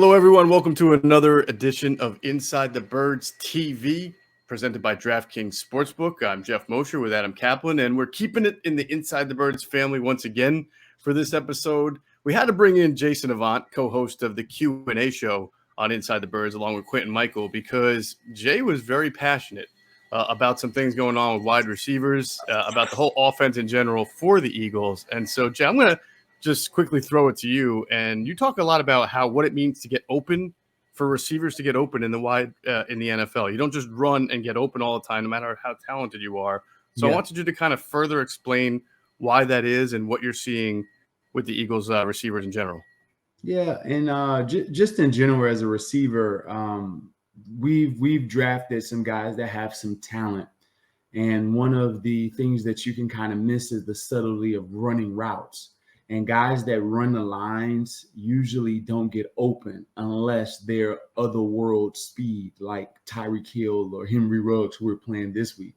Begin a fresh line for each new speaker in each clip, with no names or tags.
Hello, everyone. Welcome to another edition of Inside the Birds TV, presented by DraftKings Sportsbook. I'm Geoff Mosher with Adam Caplan, and we're keeping it in the Inside the Birds family once again for this episode. We had to bring in Jason Avant, co-host of the Q&A show on Inside the Birds, along with Quentin Michael, because Jay was very passionate about some things going on with wide receivers, about the whole offense in general for the Eagles. And so, Jay, I'm going to just quickly throw it to you. And you talk a lot about what it means to get open, for receivers to get open in the NFL. You don't just run and get open all the time, no matter how talented you are. So I wanted you to kind of further explain why that is and what you're seeing with the Eagles receivers in general.
Yeah, and just in general as a receiver, we've drafted some guys that have some talent. And one of the things that you can kind of miss is the subtlety of running routes. And guys that run the lines usually don't get open unless they're otherworld speed, like Tyreek Hill or Henry Ruggs, who we're playing this week.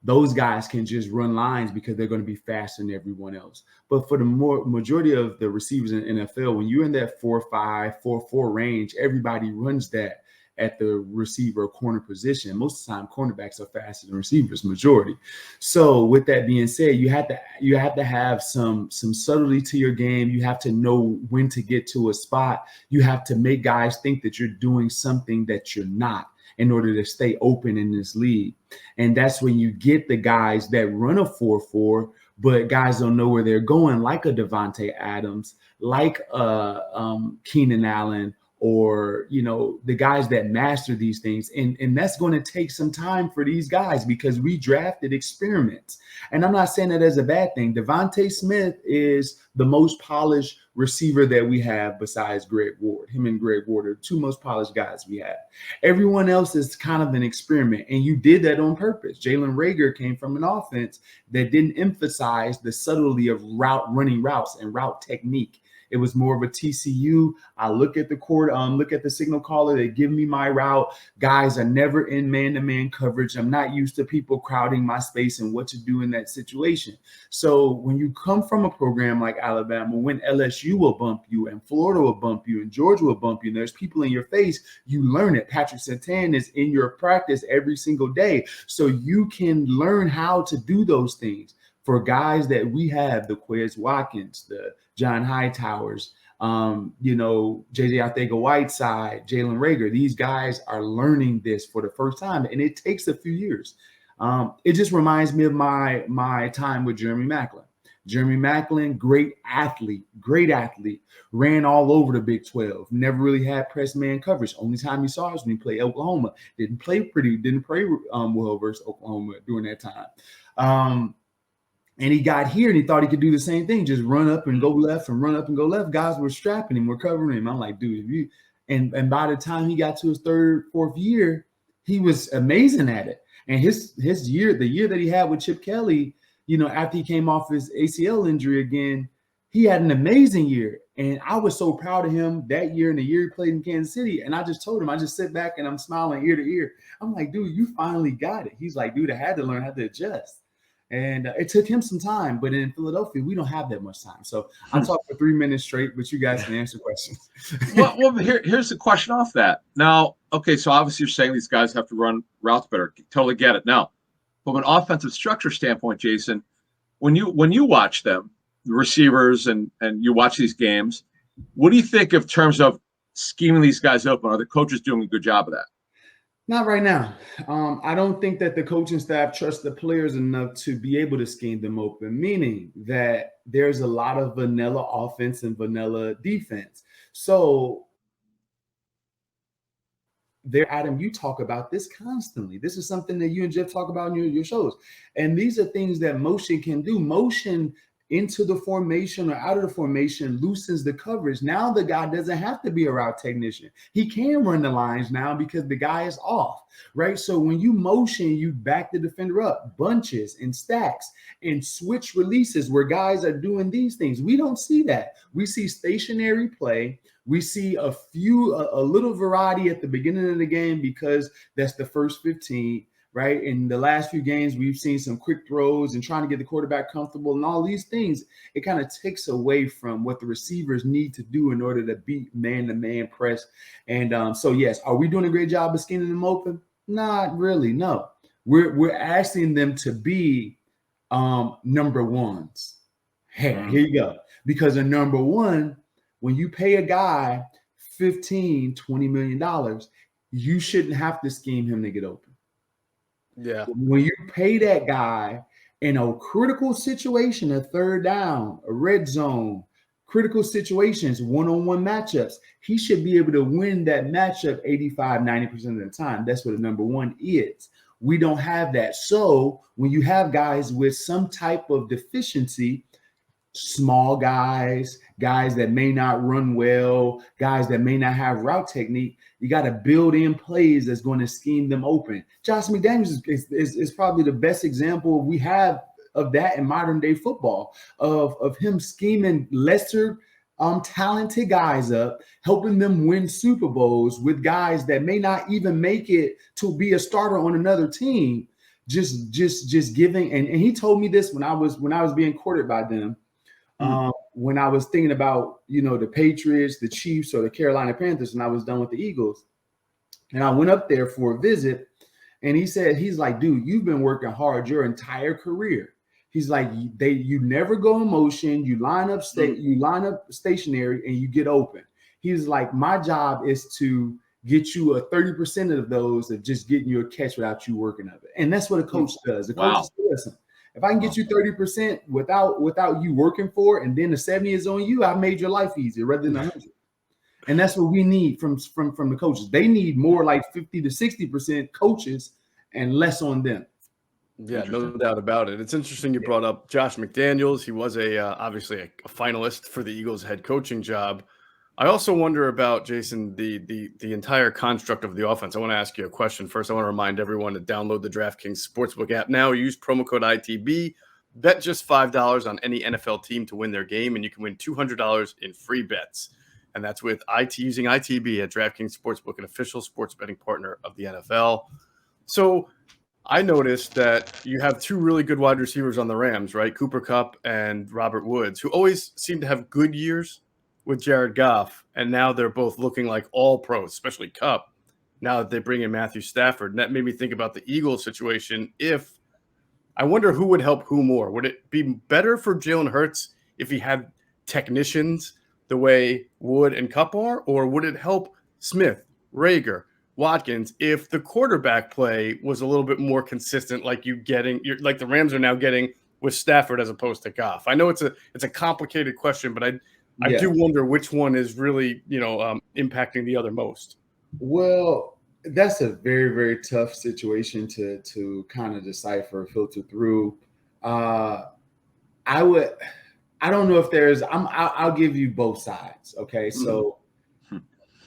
Those guys can just run lines because they're going to be faster than everyone else. But for the majority of the receivers in the NFL, when you're in that 4.5, 4.4 range, everybody runs that at the receiver or corner position. Most of the time, cornerbacks are faster than receivers, majority. So with that being said, you have to have some subtlety to your game. You have to know when to get to a spot. You have to make guys think that you're doing something that you're not in order to stay open in this league. And that's when you get the guys that run a 4.4, but guys don't know where they're going, like a Devontae Adams, like Keenan Allen, or, the guys that master these things. And that's going to take some time for these guys because we drafted experiments. And I'm not saying that as a bad thing. Devontae Smith is the most polished receiver that we have besides Greg Ward. Him and Greg Ward are the two most polished guys we have. Everyone else is kind of an experiment. And you did that on purpose. Jalen Reagor came from an offense that didn't emphasize the subtlety of running routes and route technique. It was more of a TCU. I look at the court, look at the signal caller. They give me my route. Guys are never in man-to-man coverage. I'm not used to people crowding my space and what to do in that situation. So when you come from a program like Alabama, when LSU will bump you and Florida will bump you and Georgia will bump you, and there's people in your face, you learn it. Patrick Surtain is in your practice every single day. So you can learn how to do those things. For guys that we have, the Quez Watkins, the John Hightowers, JJ Arcega-Whiteside, Jalen Reagor, these guys are learning this for the first time, and it takes a few years. It just reminds me of my time with Jeremy Maclin. Jeremy Maclin, great athlete, ran all over the Big 12, never really had press man coverage. Only time he saw us when he played Oklahoma. Didn't play well versus Oklahoma during that time. And he got here and he thought he could do the same thing, just run up and go left and run up and go left. Guys were strapping him, were covering him. I'm like, dude, and by the time he got to his third, fourth year, he was amazing at it. And his year, the year that he had with Chip Kelly, after he came off his ACL injury again, he had an amazing year. And I was so proud of him that year and the year he played in Kansas City. And I just told him, I just sit back and I'm smiling ear to ear. I'm like, dude, you finally got it. He's like, dude, I had to learn how to adjust. And it took him some time, but in Philadelphia, we don't have that much time. So I'll talk for 3 minutes straight, but you guys can answer questions.
well, here's the question off that. Now, okay, so obviously you're saying these guys have to run routes better. Totally get it. Now, from an offensive structure standpoint, Jason, when you watch them, the receivers, and you watch these games, what do you think of terms of scheming these guys open? Are the coaches doing a good job of that?
Not right now. I don't think that the coaching staff trusts the players enough to be able to scheme them open, meaning that there's a lot of vanilla offense and vanilla defense. So there, Adam, you talk about this constantly. This is something that you and Geoff talk about in your shows. And these are things that motion can do. Motion into the formation or out of the formation loosens the coverage. Now the guy doesn't have to be a route technician. He can run the lines now because the guy is off, right? So when you motion, you back the defender up, bunches and stacks and switch releases where guys are doing these things. We don't see that. We see stationary play. We see a little variety at the beginning of the game because that's the first 15. right? In the last few games, we've seen some quick throws and trying to get the quarterback comfortable and all these things. It kind of takes away from what the receivers need to do in order to beat man-to-man press. And so, yes, are we doing a great job of scheming them open? Not really, no. We're asking them to be number ones. Hey, here you go. Because a number one, when you pay a guy $15, $20 million, you shouldn't have to scheme him to get open.
Yeah.
When you pay that guy in a critical situation, a third down, a red zone, critical situations, one-on-one matchups, he should be able to win that matchup 85, 90% of the time. That's what a number one is. We don't have that. So when you have guys with some type of deficiency, small guys that may not run well, guys that may not have route technique, you got to build in plays that's going to scheme them open. Josh McDaniels is probably the best example we have of that in modern day football, of him scheming lesser talented guys up, helping them win Super Bowls with guys that may not even make it to be a starter on another team. Just giving, and he told me this when I was being courted by them. When I was thinking about, the Patriots, the Chiefs, or the Carolina Panthers, and I was done with the Eagles, and I went up there for a visit, and he's like, dude, you've been working hard your entire career. He's like, you never go in motion, you line up stationary, and you get open. He's like, my job is to get you a 30% of those of just getting you a catch without you working of it, and that's what a coach does. The coach says, listen, if I can get you 30% without you working for it, and then the 70 is on you, I made your life easier rather than 100. And that's what we need from the coaches. They need more like 50 to 60% coaches and less on them.
Yeah, no doubt about it. It's interesting you brought up Josh McDaniels. He was obviously a finalist for the Eagles head coaching job. I also wonder about, Jason, the entire construct of the offense. I want to ask you a question. First, I want to remind everyone to download the DraftKings Sportsbook app now. Use promo code ITB. Bet just $5 on any NFL team to win their game, and you can win $200 in free bets. And that's with using ITB at DraftKings Sportsbook, an official sports betting partner of the NFL. So I noticed that you have two really good wide receivers on the Rams, right? Cooper Kupp and Robert Woods, who always seem to have good years with Jared Goff, and now they're both looking like all pros, especially Kupp, now that they bring in Matthew Stafford. And that made me think about the Eagles situation. I wonder who would help who more. Would it be better for Jalen Hurts if he had technicians the way Wood and Kupp are, or would it help Smith, Rager, Watkins if the quarterback play was a little bit more consistent, like like the Rams are now getting with Stafford as opposed to Goff? I know it's a complicated question, but I do wonder which one is really, impacting the other most.
Well, that's a very, very tough situation to kind of decipher, filter through. I don't know if I'll give you both sides. Okay. So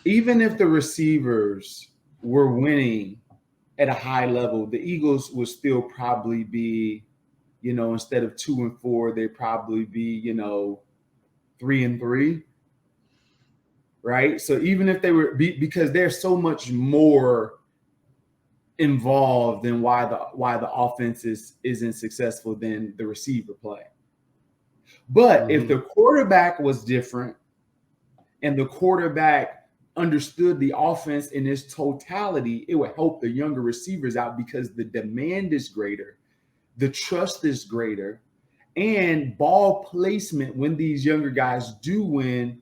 even if the receivers were winning at a high level, the Eagles would still probably be, instead of 2-4, they'd probably be, 3-3, right? So even if they were, because there's so much more involved in why the offense isn't successful than the receiver play. But if the quarterback was different and the quarterback understood the offense in its totality, it would help the younger receivers out because the demand is greater, the trust is greater, and ball placement when these younger guys do win,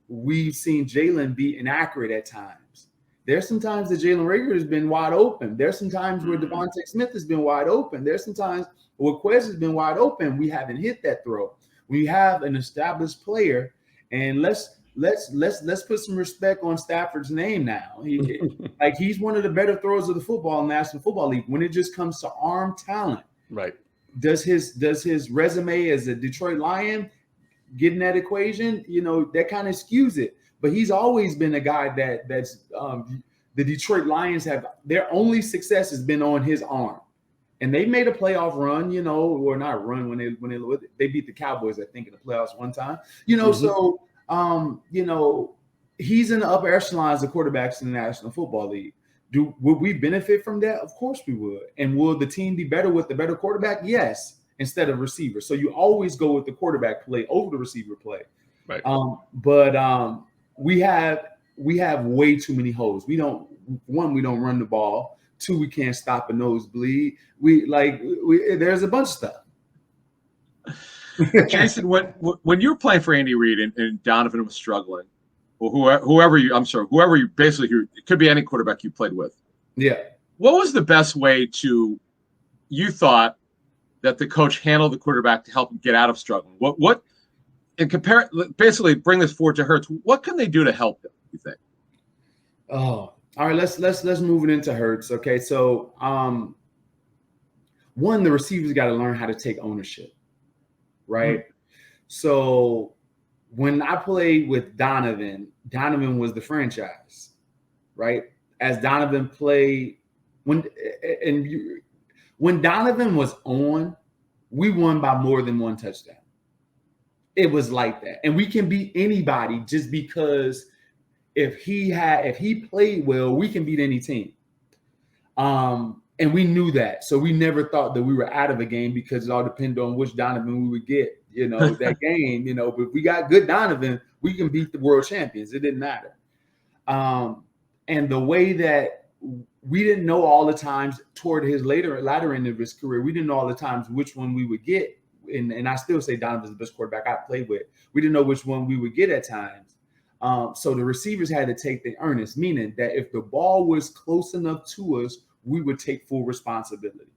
we've seen Jalen be inaccurate at times. There's some times that Jalen Rager has been wide open. There's some times where Devontae Smith has been wide open. There's some times where Quez has been wide open. We haven't hit that throw. We have an established player, and let's put some respect on Stafford's name now. He's one of the better throwers of the football in the National Football League when it just comes to arm talent.
Right.
Does his resume as a Detroit Lion get in that equation? That kind of skews it. But he's always been a guy that's the Detroit Lions their only success has been on his arm. And they made a playoff run, or not run when they beat the Cowboys, I think, in the playoffs one time. So he's in the upper echelons of quarterbacks in the National Football League. Would we benefit from that? Of course we would. And will the team be better with the better quarterback? Yes, instead of receiver. So you always go with the quarterback play over the receiver play.
Right.
But we have way too many holes. We don't run the ball. 2, we can't stop a nosebleed. There's a bunch of stuff.
Jason, when you were playing for Andy Reid and Donovan was struggling, or whoever you basically, it could be any quarterback you played with.
Yeah.
What was the best way you thought that the coach handled the quarterback to help him get out of struggling? Basically bring this forward to Hurts. What can they do to help him, you think?
Oh, all right. Let's move it into Hurts. Okay. So, one, the receivers got to learn how to take ownership. Right. Mm-hmm. So when I played with Donovan was the franchise, right? As Donovan played, when Donovan was on, we won by more than 1 touchdown. It was like that. And we can beat anybody just because if he played well, we can beat any team. And we knew that. So we never thought that we were out of a game because it all depended on which Donovan we would get, that game, but if we got good Donovan, we can beat the world champions. It didn't matter. And the way that we didn't know all the times toward his latter end of his career, we didn't know all the times which one we would get. And I still say Donovan's the best quarterback I played with. We didn't know which one we would get at times. So the receivers had to take the earnest, meaning that if the ball was close enough to us, we would take full responsibility.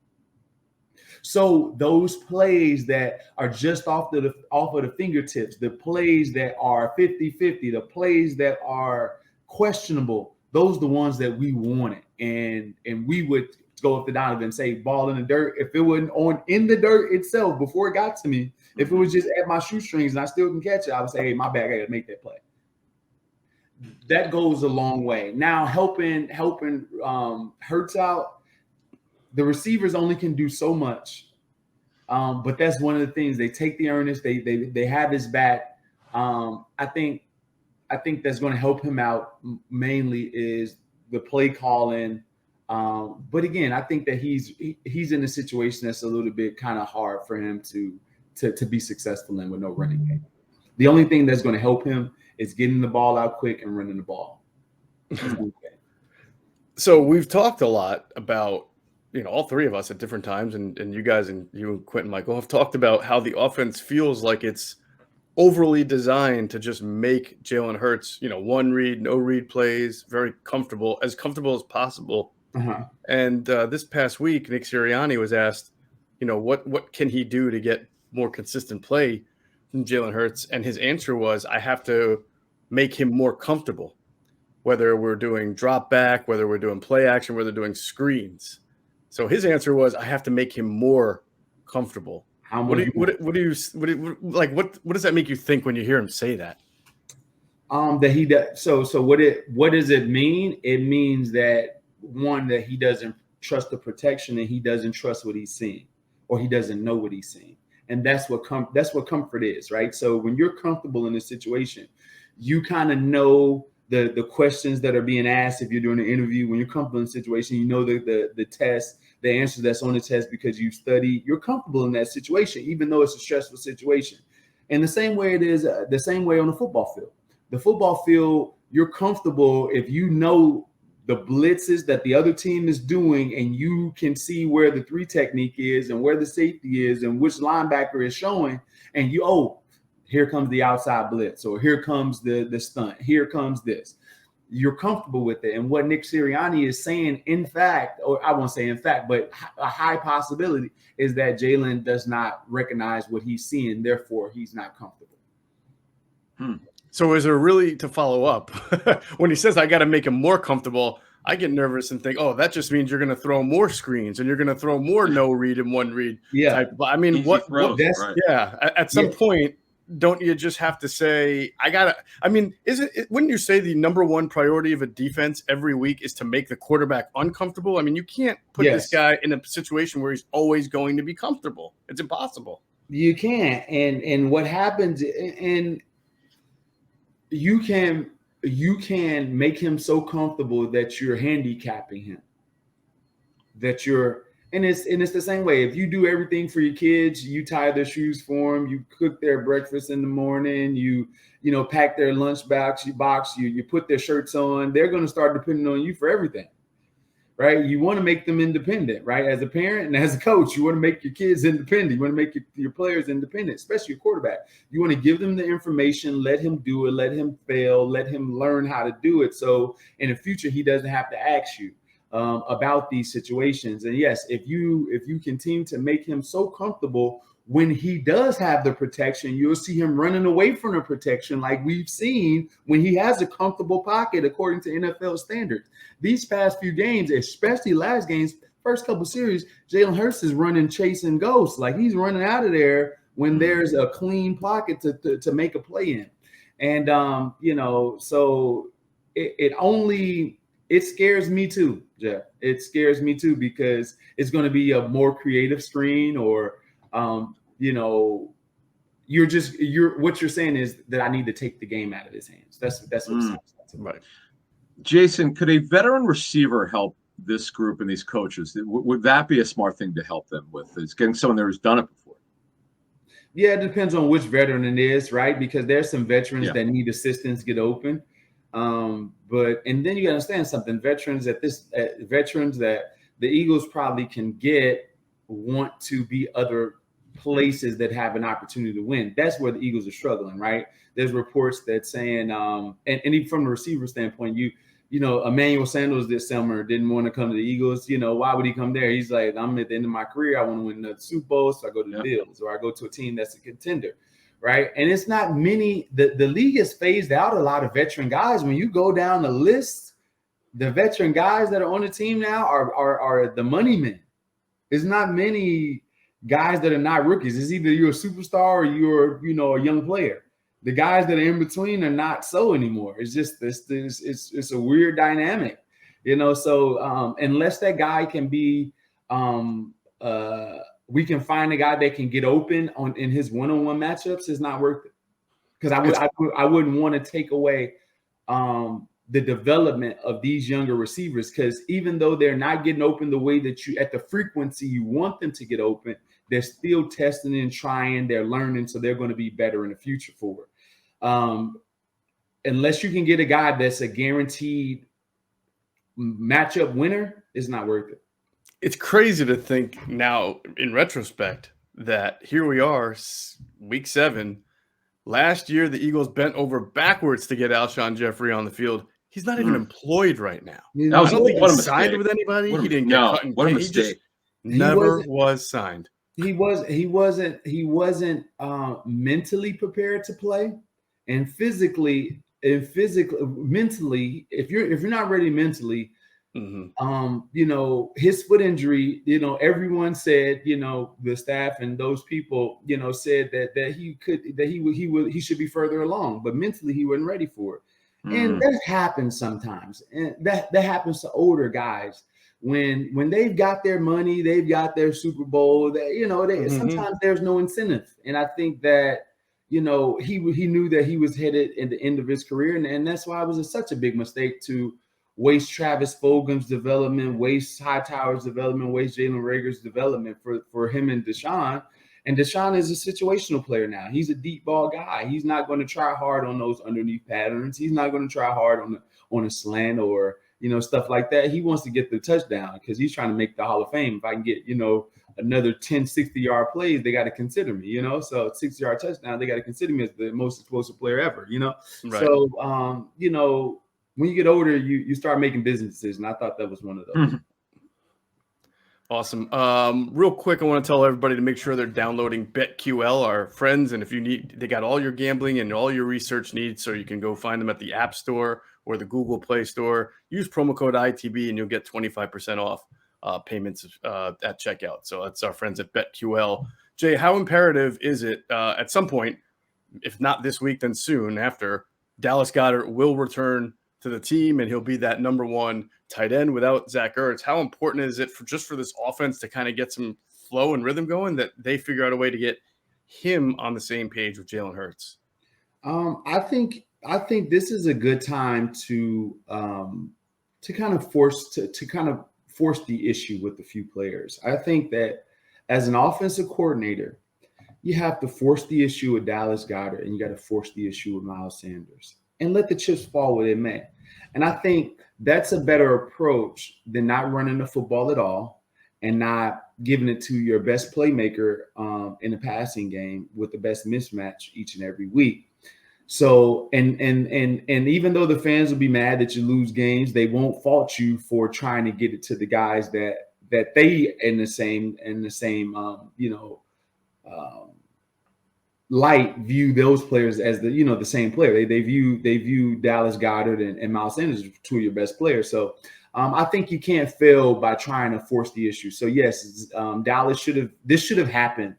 So those plays that are just off of the fingertips, the plays that are 50-50, the plays that are questionable, those are the ones that we wanted. And we would go up to Donovan and say, ball in the dirt. If it wasn't in the dirt itself before it got to me, if it was just at my shoestrings and I still can catch it, I would say, hey, my bad, I got to make that play. That goes a long way. Now, helping Hurts out, the receivers only can do so much. But that's one of the things. They take the earnest. They have his back. I think that's going to help him out mainly is the play calling. But again, I think that he's in a situation that's a little bit kind of hard for him to be successful in with no running game. The only thing that's going to help him is getting the ball out quick and running the ball.
So we've talked a lot about, all 3 of us at different times, and you guys and you and Quentin Michael have talked about how the offense feels like it's overly designed to just make Jalen Hurts, 1 read, no read plays, very comfortable as possible.
Uh-huh.
And this past week, Nick Sirianni was asked, what can he do to get more consistent play from Jalen Hurts? And his answer was, I have to make him more comfortable, whether we're doing drop back, whether we're doing play action, whether we're doing screens. So his answer was, I have to make him more comfortable. What does that make you think when you hear him say that?
That he does. So what does it mean? It means that, one, that he doesn't trust the protection and he doesn't trust what he's seeing, or he doesn't know what he's seeing. And that's what comfort is, right? So when you're comfortable in a situation, you kind of know the questions that are being asked. If you're doing an interview, when you're comfortable in a situation, you know the test, the answer that's on the test because you studied. You're comfortable in that situation, even though it's a stressful situation. And the same way it is, the same way on the football field. The football field, you're comfortable if you know the blitzes that the other team is doing, and you can see where the 3 technique is and where the safety is and which linebacker is showing, and here comes the outside blitz, or here comes the stunt, here comes this. You're comfortable with it. And what Nick Sirianni is saying, in fact, or I won't say in fact, but a high possibility is that Jalen does not recognize what he's seeing, therefore he's not comfortable.
So is there really, to follow up, when he says I got to make him more comfortable, I get nervous and think, that just means you're going to throw more screens and you're going to throw more no read and 1 read.
Yeah.
Type. I mean,
right.
Yeah. At some point, don't you just have to say, wouldn't you say the number 1 priority of a defense every week is to make the quarterback uncomfortable? I mean, you can't put this guy in a situation where he's always going to be comfortable. It's impossible.
You can't. And what happens, and you can, you can make him so comfortable that you're handicapping him. And it's the same way. If you do everything for your kids, you tie their shoes for them, you cook their breakfast in the morning, you pack their lunch box, you put their shirts on, they're going to start depending on you for everything. Right? You want to make them independent, right? As a parent and as a coach, you want to make your kids independent. You want to make your players independent, especially your quarterback. You want to give them the information, let him do it, let him fail, let him learn how to do it. So in the future, he doesn't have to ask you about these situations. And yes, if you continue to make him so comfortable, when he does have the protection, you'll see him running away from the protection like we've seen when he has a comfortable pocket according to NFL standards. These past few games, especially last game's first couple series, Jalen Hurts is running chasing ghosts. Like he's running out of there when there's a clean pocket to make a play in. And, so it scares me too, Geoff. It scares me too because it's going to be a more creative screen or, what you're saying is that I need to take the game out of his hands. That's what it sounds like to me.
Right. Jason, could a veteran receiver help this group and these coaches? Would that be a smart thing to help them with? Is getting someone there who's done it before?
Yeah, it depends on which veteran it is, right? Because there's some veterans that need assistance get open. And then you got to understand something. Veterans that the Eagles probably can get want to be other places that have an opportunity to win. That's where the Eagles are struggling, right? There's reports that saying, and even from the receiver standpoint, Emmanuel Sanders this summer didn't want to come to the Eagles. Why would he come there? He's like, I'm at the end of my career. I want to win another Super Bowl, so I go to the Bills, or I go to a team that's a contender, right? And it's not many. The league has phased out a lot of veteran guys. When you go down the list, the veteran guys that are on the team now are the money men. There's not many guys that are not rookies. It's either you're a superstar or you're, a young player. The guys that are in between are not so anymore. It's just it's a weird dynamic, So unless that guy can be, we can find a guy that can get open in his one-on-one matchups, it's not worth it. Because I wouldn't want to take away the development of these younger receivers, because even though they're not getting open the way that at the frequency you want them to get open, they're still testing and trying, they're learning, so they're going to be better in the future for it. Unless you can get a guy that's a guaranteed matchup winner, it's not worth it.
It's crazy to think now in retrospect that here we are, week 7. Last year, the Eagles bent over backwards to get Alshon Jeffrey on the field. He's not even employed right now. I don't think he signed with anybody. He didn't get cut and paid. He just never was signed.
He wasn't mentally prepared to play, and mentally, if you're not ready mentally, his foot injury, everyone said, the staff and those people, said that he should be further along, but mentally he wasn't ready for it. And that happens sometimes. And that happens to older guys when they've got their money, they've got their Super Bowl, sometimes there's no incentive. And I think that, he knew that he was headed at the end of his career. And that's why it was such a big mistake to waste Travis Fulgham's development, waste Hightower's development, waste Jalen Reagor's development for him and Deshaun. And Deshaun is a situational player now. He's a deep ball guy. He's not going to try hard on those underneath patterns. He's not going to try hard on a slant or, stuff like that. He wants to get the touchdown because he's trying to make the Hall of Fame. If I can get, another 10 60-yard plays, they got to consider me, So 60-yard touchdown, they got to consider me as the most explosive player ever,
Right.
So, when you get older, you start making business decisions. I thought that was one of those.
Awesome. Real quick, I want to tell everybody to make sure they're downloading BetQL, our friends. And if you need, they got all your gambling and all your research needs, so you can go find them at the App Store or the Google Play Store. Use promo code ITB and you'll get 25% off payments at checkout. So that's our friends at BetQL. Jay, how imperative is it at some point, if not this week, then soon after, Dallas Goedert will return to the team and he'll be that number 1 tight end without Zach Ertz? How important is it for this offense to kind of get some flow and rhythm going, that they figure out a way to get him on the same page with Jalen Hurts?
I think I think this is a good time to kind of force the issue with a few players. I think that as an offensive coordinator, you have to force the issue with Dallas Goedert, and you got to force the issue with Miles Sanders, and let the chips fall where they may. And I think that's a better approach than not running the football at all and not giving it to your best playmaker in the passing game with the best mismatch each and every week. So, and even though the fans will be mad that you lose games, they won't fault you for trying to get it to the guys that they in the same light view those players as the same player. They view Dallas Goedert and Miles Sanders as two of your best players. So I think you can't fail by trying to force the issue. So yes, Dallas this should have happened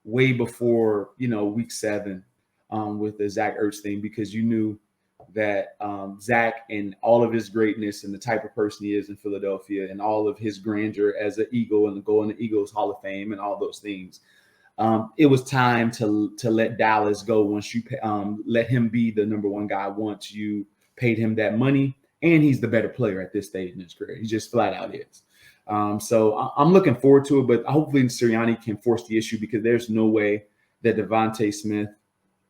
way before week 7 with the Zach Ertz thing, because you knew that Zach and all of his greatness and the type of person he is in Philadelphia and all of his grandeur as an Eagle and go in the Eagles Hall of Fame and all those things. It was time to let Dallas go once you let him be the number one guy once you paid him that money, and he's the better player at this stage in his career. He just flat out is. So I'm looking forward to it, but hopefully Sirianni can force the issue, because there's no way that Devontae Smith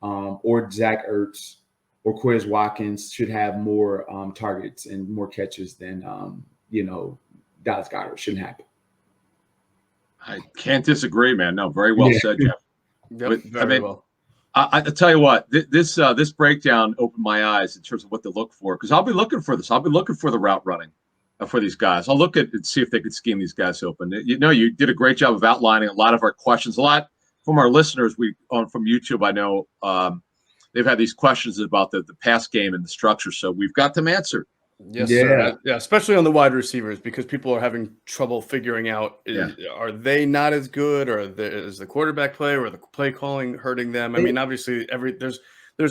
or Zach Ertz or Quez Watkins should have more targets and more catches than Dallas Goedert. Shouldn't happen.
I can't disagree, man. No, very well said, Geoff.
Yep, very well.
I tell you what, this breakdown opened my eyes in terms of what to look for, because I'll be looking for this. I'll be looking for the route running for these guys. I'll look at and see if they could scheme these guys open. You did a great job of outlining a lot of our questions. A lot from our listeners from YouTube, I know they've had these questions about the pass game and the structure, so we've got them answered.
Yes, sir. Yeah, especially on the wide receivers, because people are having trouble figuring out, are they not as good, or is the quarterback play or the play calling hurting them? I mean, obviously there's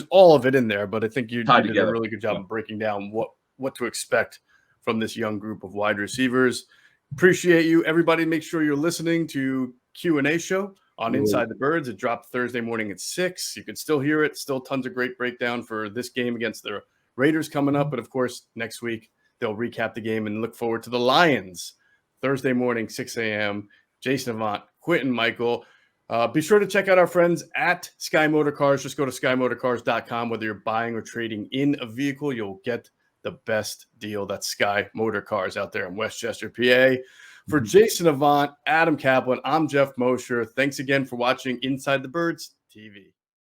all of it in there, but I think you did a really good job of breaking down what to expect from this young group of wide receivers. Appreciate you, everybody. Make sure you're listening to Q&A show on Inside the Birds. It dropped Thursday morning at 6. You can still hear it. Still tons of great breakdown for this game against the Raiders coming up. But of course, next week they'll recap the game and look forward to the Lions Thursday morning, 6 a.m. Jason Avant, Quentin Michael. Be sure to check out our friends at Sky Motor Cars. Just go to skymotorcars.com. Whether you're buying or trading in a vehicle, you'll get the best deal. That's Sky Motor Cars out there in Westchester, PA. For Jason Avant, Adam Caplan, I'm Geoff Mosher. Thanks again for watching Inside the Birds TV.